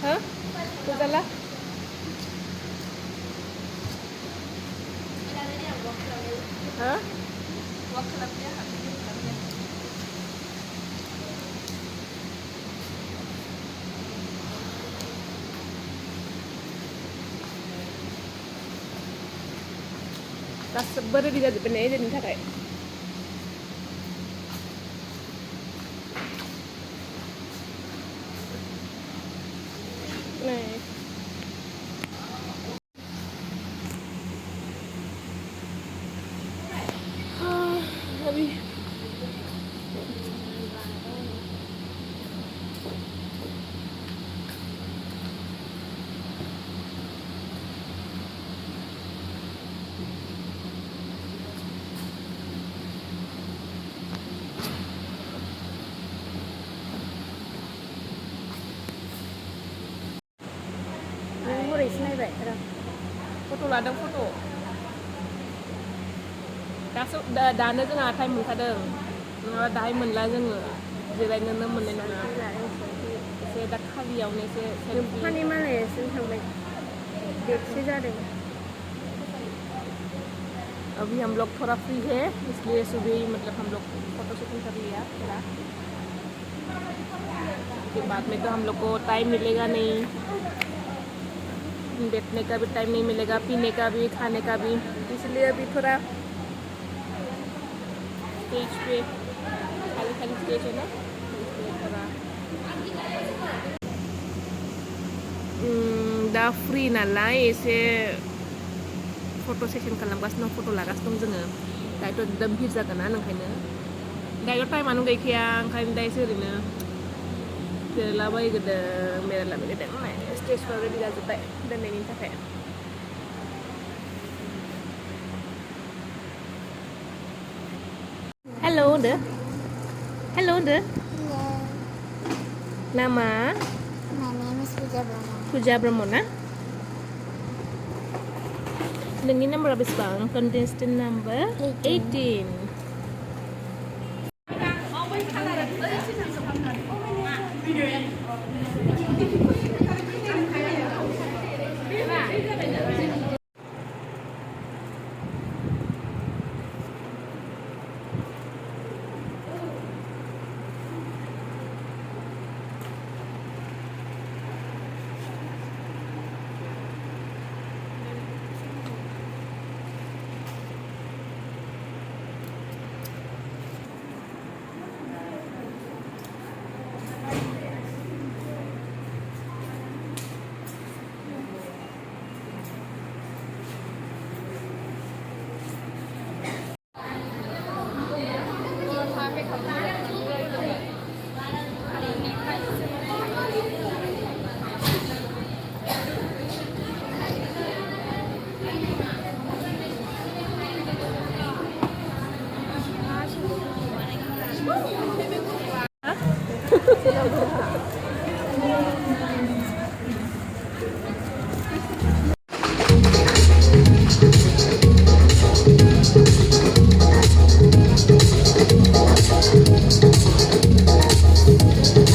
Hah? Salah? Hah? गासैबो ready जाजोब्बाय नै जोंनि थाखाय नै अभी foto ladang foto. Daनो जोंहा टाइम मोनखादों नङाबा दाहाय मोनला जोङो जिरायनोनो मोननाय नङा एसे दा खालियावनो एसे सेल्फि मालायसिम थांबाय देटसे जादों अभी हम लोग थोड़ा फ्री है इसलिए सुबह ही मतलब हम लोग फोटो शूटिंग कर लिया थोड़ा उसके बाद में तो हम लोग को टाइम मिलेगा नहीं बैठने का भी टाइम नहीं मिलेगा पीने का भी खाने का भी इसलिए अभी थोड़ा स्टेज पे खाली खाली स्टेज है ना इसलिए थोड़ा दा फ्री नालाय एसे फट' सेसन खालामगासिनो फट' लागासिनो दं जोङो दायोथ' एकदम भिर जागोन ना ओंखायनो दायोथ' टाइमानो गैखाया ओंखायनो दा एसे ओरैनो जिरायलाबायगोदों बेरायलाबायगोदों स्टेजफ्राव रेडि जाजोब्बाय दोननायनि थाखाय Hello deh. Hello deh. Nama? My name is Puja Brahma. Puja Brahmana. Dengan nomor habis bang, contestant number 18.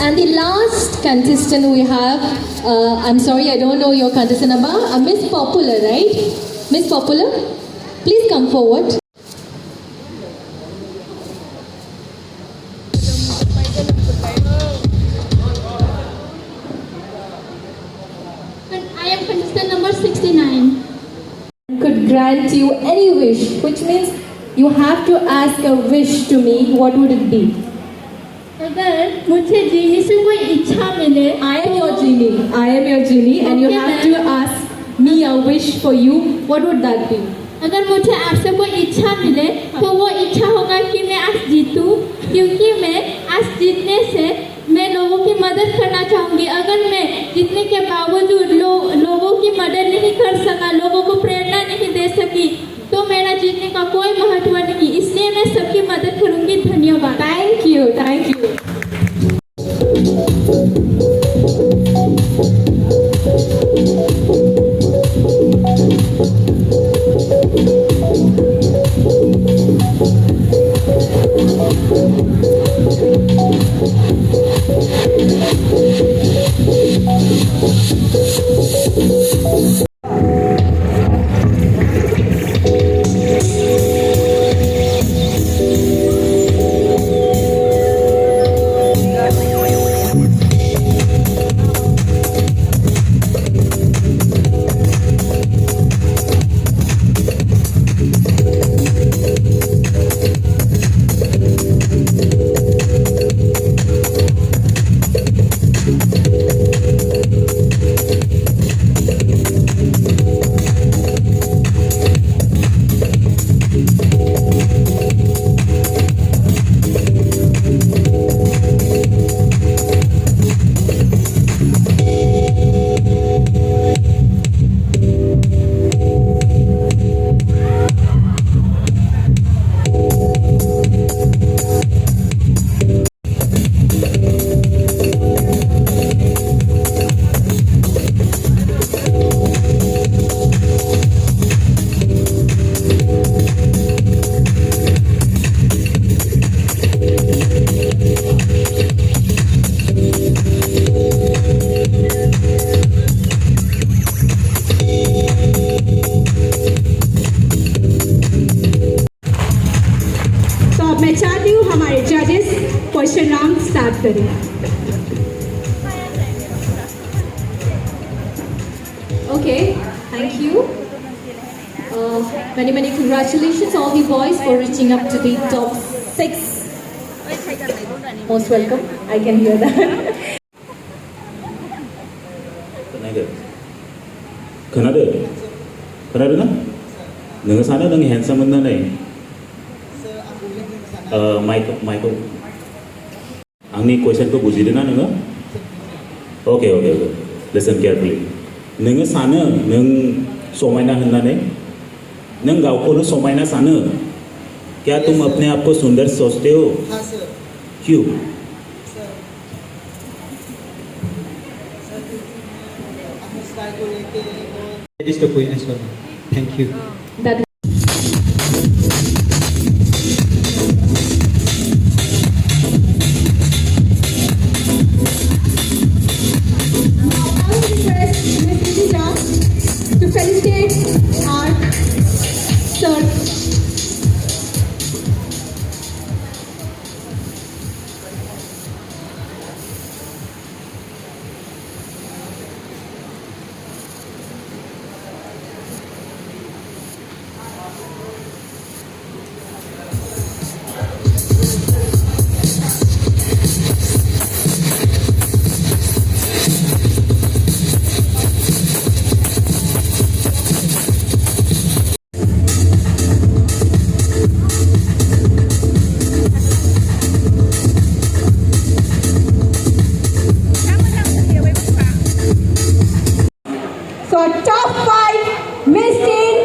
And the last contestant we have, I'm sorry, I don't know your contestant number, Miss Popular, right? Miss Popular, please come forward. I am contestant number 69. Could grant you any wish, which means you have to ask a wish to me. What would it be? अगर मुझे जीनी से कोई इच्छा मिले, I am your genie. I am your genie, and you have to ask me a wish for you. What would that be? अगर मुझे आपसे कोई इच्छा मिले तो वो इच्छा होगा कि मैं आज जीतूं, क्योंकि मैं आज जीतने से मैं लोगों की मदद करना चाहूँगी। अगर मैं जीतने के बावजूद लोगों की मदद नहीं कर सका, लोगों को प्रेरणा नहीं दे सकी, तो मेरा जीतने का कोई महत्व नहीं। इसलिए मैं सबकी मदद करूँगी। धन्यवाद। Thank you. Thank you. मैं चाहती हूँ हमारे जजेस क्वेश्चन राउंड स्टार्ट करें। Okay, thank you. Many congratulations all the boys for reaching up to the top 6. Most welcome. I can hear that. खोनादों ना नोङो सानो नों हेन्डसाम होननानै माइकखौ आंनि कुइसनखौ बुजिदों ना नोङो ओके लिसन केयारफुली नोङो सानो नों समायना होननानै नों गावखौनो समायना सानो क्या तुम अपने आप को सुंदर सोचते हो हाँ सर क्यों सर अपने स्टाइल को लेके और इसका कोई आंसर नहीं thank you That I would request Ms. Nitija to felicitate our sir. So top 5 Miss Teen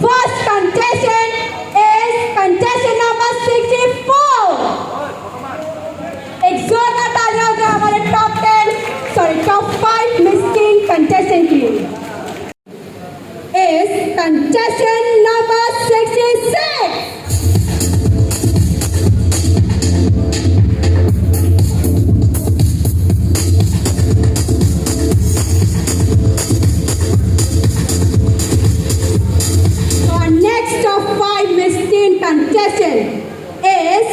first contestant is contestant number 64. एक जोरदार तालियां हो जाए हमारे top 5 Miss Teen contestant के लिए. Is contestant number 66. Our next top 5 Miss Teen contestant is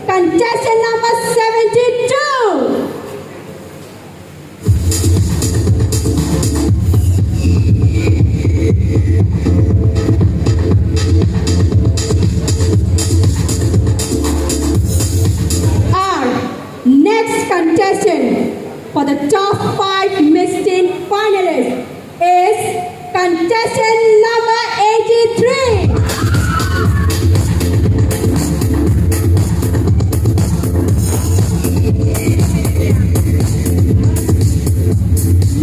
contestant number 72. Our next contestant for the top 5 Miss Teen finalists is contestant number 83.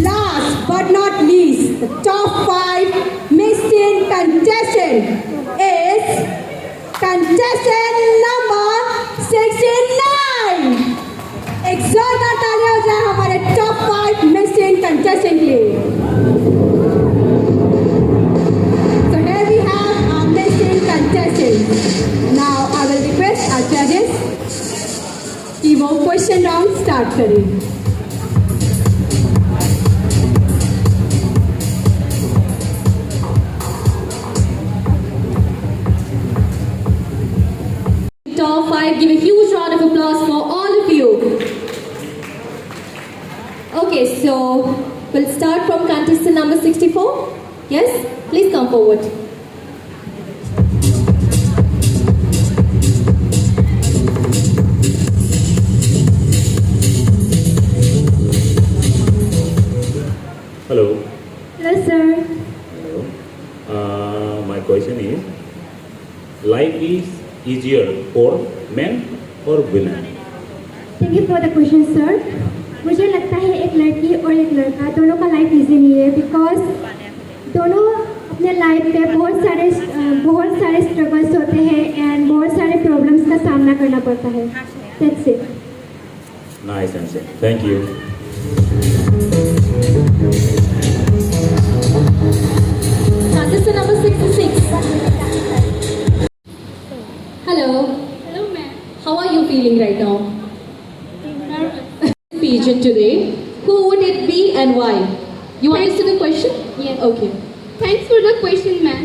Last but not least, the top 5 Miss Teen contestant is contestant number 69. एक जोरदार तालियां हो जाए हमारे top 5 Miss Teen contestant के लिए. So here we have our Miss Teen contestants. Now I will request our judges कि वो question round start करें. 65. Give a huge round of applause for all of you. Okay, so we'll start from contestant number 64. Yes, please come forward. Hello. Hello, sir. Hello. My question is, life is easier for men or women? Thank you for the question, sir. मुझे लगता है एक लड़की और एक लड़का दोनों का लाइफ इजी नहीं है बिकॉज दोनों अपने लाइफ में बहुत सारे स्ट्रगल्स होते हैं एंड बहुत सारे प्रॉब्लम्स का सामना करना पड़ता है. That's it. Nice answer. Thank you. Contestant number 66. Hello. Hello, ma'am. How are you feeling right now? Pageant today. Who would it be and why? You understood the question? Yes. Okay. Thanks for the question, ma'am.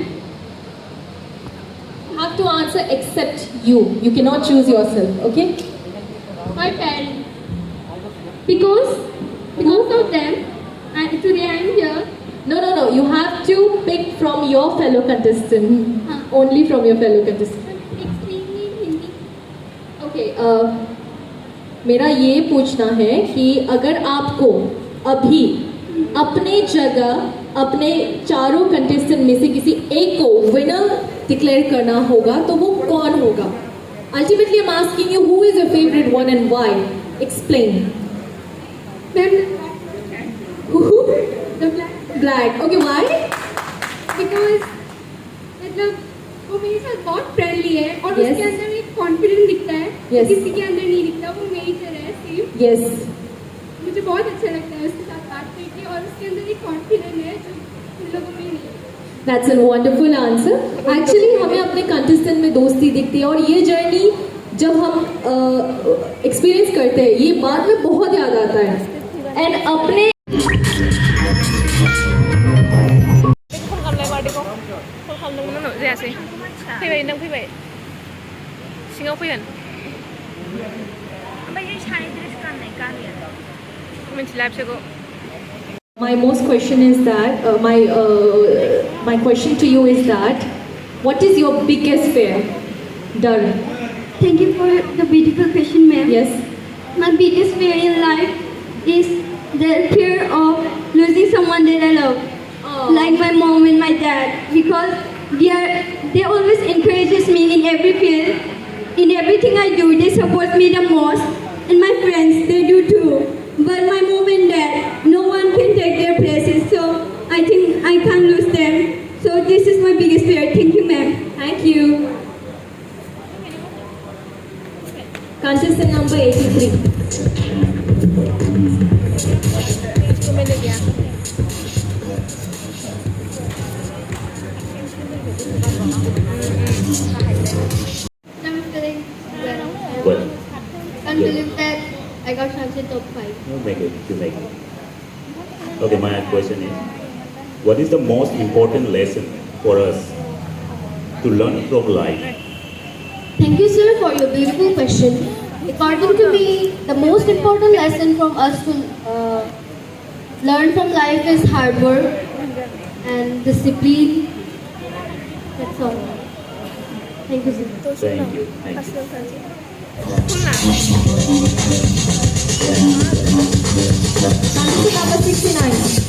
You have to answer except you. You cannot choose yourself. Okay? My parents. Because of them, and today I am here. No. You have to pick from your fellow contestant. Only from your fellow contestant. Extremely Hindi. Okay. मेरा ये पूछना है कि अगर आपको अभी अपने जगह अपने चारों कंटेस्टेंट में से किसी एक को विनर डिक्लेयर करना होगा तो वो कौन होगा? Ultimately, I'm asking you, who is your favorite one and why? Explain. Who? The black. Black. Okay, why? Because मतलब वो मेरे साथ बहुत फ्रेंडली है और Yes. उसके अंदर एक कॉन्फिडेंस दिखता है Yes. किसी के अंदर नहीं दिखता. वो मेरी तरह है सेम. Yes. मुझे बहुत अच्छा लगता है उसके साथ बात करके और उसके अंदर एक कॉन्फिडेंस है जो उन लोगों में नहीं है. That's a wonderful answer. Actually, हमें अपने कंटेस्टेंट में दोस्ती दिखती है और ये जर्नी जब हम एक्सपीरियंस करते हैं ये बाद में बहुत याद आता है. एंड अपने फन खालामलाय बार्डेखौ कल खालामदोंमोन आंनाव जायासै. फैबाय नों फैबाय सिङाव फैगोन. ओमफ्राय सानै ड्रेस गाननाय गारिया मिथिला बिसोरखौ. My most question is that my question to you is that what is your biggest fear? Dar. Thank you for the beautiful question, ma'am. Yes. My biggest fear in life is the fear of losing someone that I love, like my mom and my dad, because they always encourages me in every field, in everything I do. They support me the most, and my friends they do too. But my mom and dad, no one can take their places, so I think I can't lose them. So this is my biggest fear. Thank you, ma'am. Thank you. Contestant number 83. इसको मैंने दिया. I'm feeling well. Well, I'm feeling that I got chance in top 5. you make it. You make it. Okay, my question is, what is the most important lesson for us to learn from life? Thank you, sir, for your beautiful question. According to me, the most important lesson from us to learn from life is hard work and discipline. That's all. Thank you, sir. Thank you. Thank you. Contestant number 69.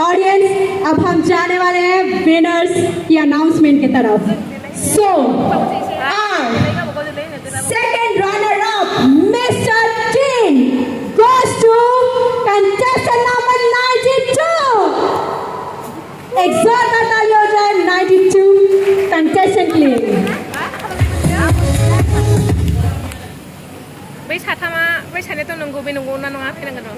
Audience अब हम जाने वाले हैं winners की announcement की तरफ. So, our second runner-up, Mr. Teen, goes to contestant number 92. Exhort तालियों से 92 contestant के लिए. बै साथामा बै सानैथ' नंगौ बे नंगौ ना नङा फैनांगोन र'.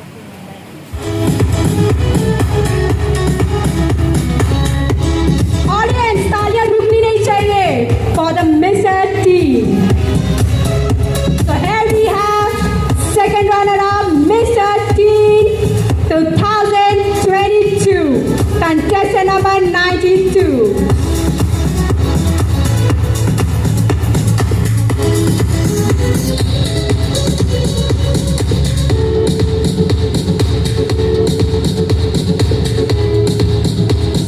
Audience, तालियां रुकनी नहीं चाहिए for the Mr. Teen. So here we have second runner-up, Mr. Teen 2022, contestant number 92.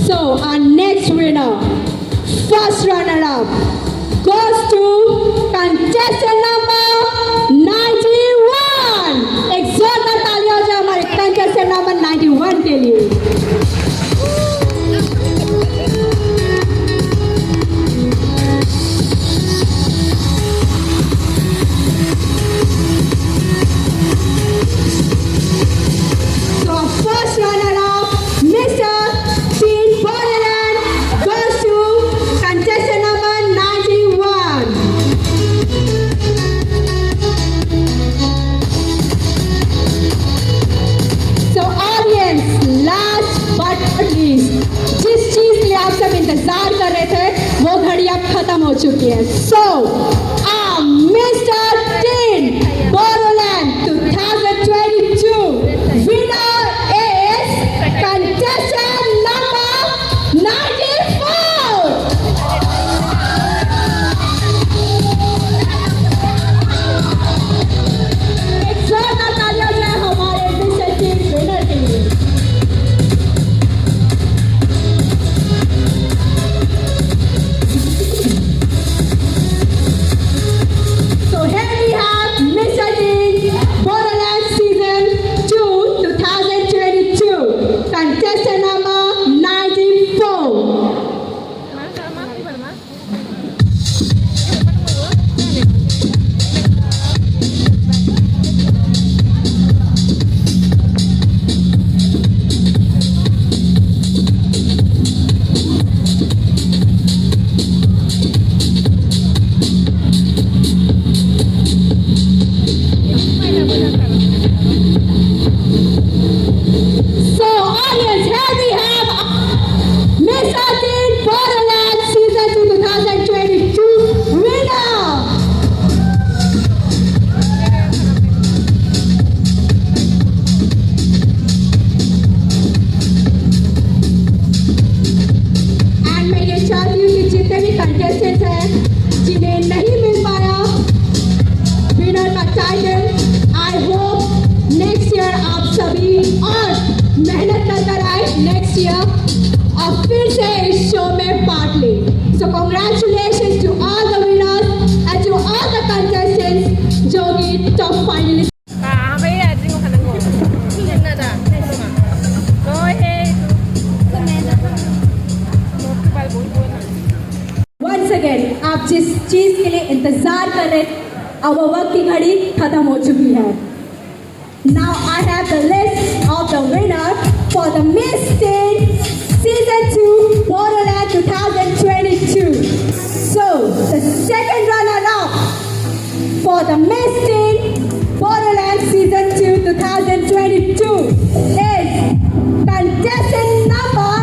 So our next winner, first runner-up, goes to contestant number 91. एक जोरदार तालियां हो हमारे contestant number 91 के लिए. So our first runner-up, Mr. Teen Bodoland, goes to contestant number 91. So audience, last but not least, जिस चीज के लिए आप सब इंतजार कर रहे थे वो घड़ी अब खत्म हो चुकी है. So, Mr. Teen Bodoland 2022 winner is contestant number 94. एक जोरदार तालियां जो है हमारे Mr. Teen winner के लिए. So here we have Mr. Teen Bodoland Season 2 2022, contestant number 94. So audience, here we have Mr. Teen Bodoland Season 2 2022 winner. And मैं ये चाहती हूँ कि जितने भी contestants हैं जिन्हें नहीं मिल पाया winner का title, I hope next year आप सभी और मेहनत कर आए नेक्स्ट ईयर और फिर से इस शो में पार्ट ले. So congratulations to all the winners and to all the contestants जो कि top finalists. बै आजिङो खानांगौ. नादा Go ahead. Once again, आप जिस चीज के लिए इंतजार कर रहे अब वो वक्त की घड़ी खत्म हो चुकी है. Now I have the list of the winner for the Miss Teen Season 2 Bodoland 2022. So the second runner-up for the Miss Teen Bodoland Season 2 2022 is contestant number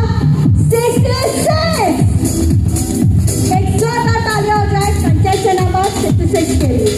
66. एक जोरदार तालियां हो जाए contestant number 66 के लिए.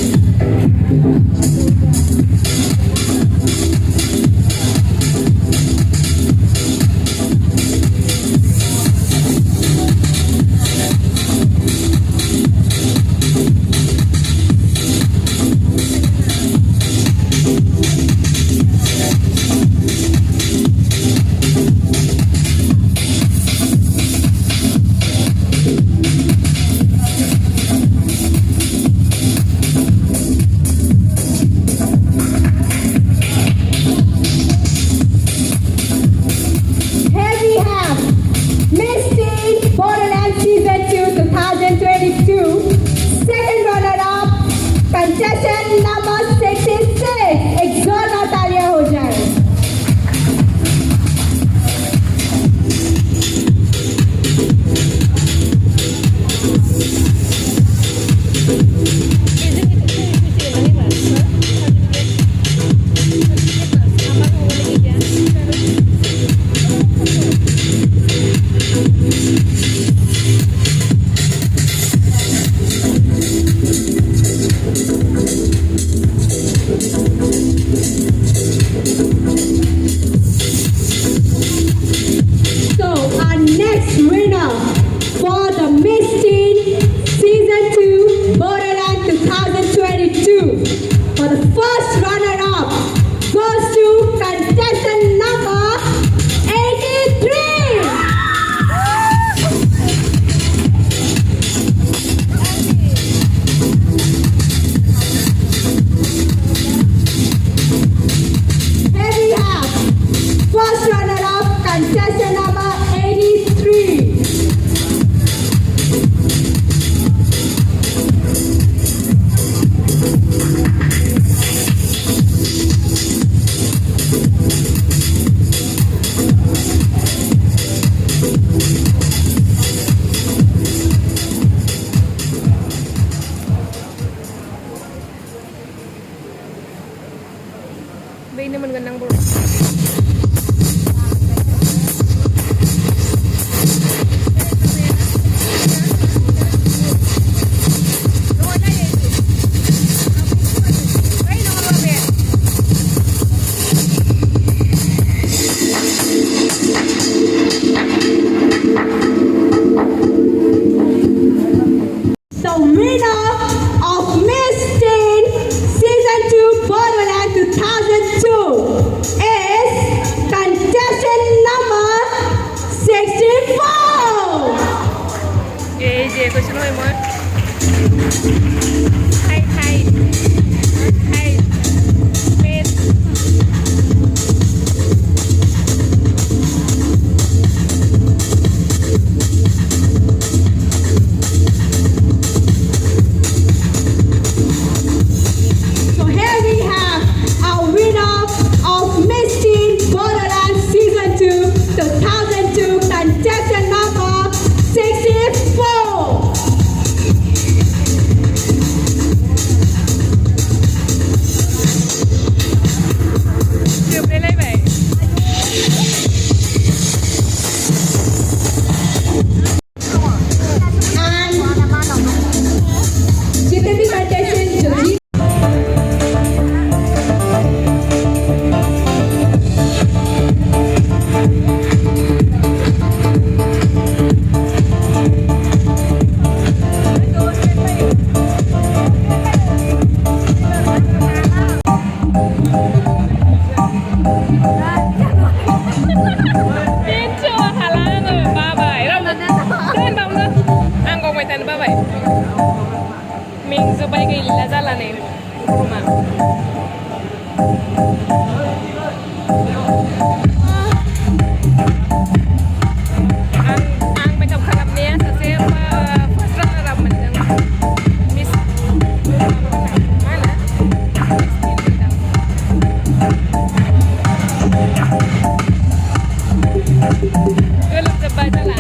Gelap cepat lah.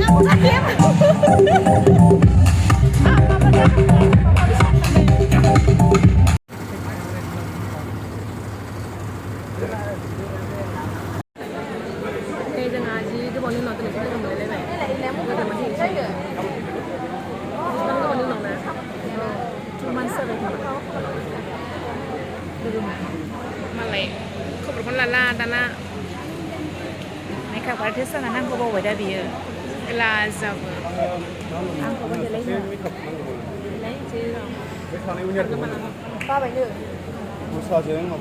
Aku kaget. Đây rằng gì cái bọn nó tự nhiên mới lên này. Bây giờ mà thì chơi được. Nó có bọn nó nè. Cuman sợ vậy thôi. Malay. Kau berpun lala dana. Mereka berarti sana nang kau bawa dah biar. Lazab. Ang kau boleh lain. Lain je. Ba bảy nữa. Một sao chứ mà.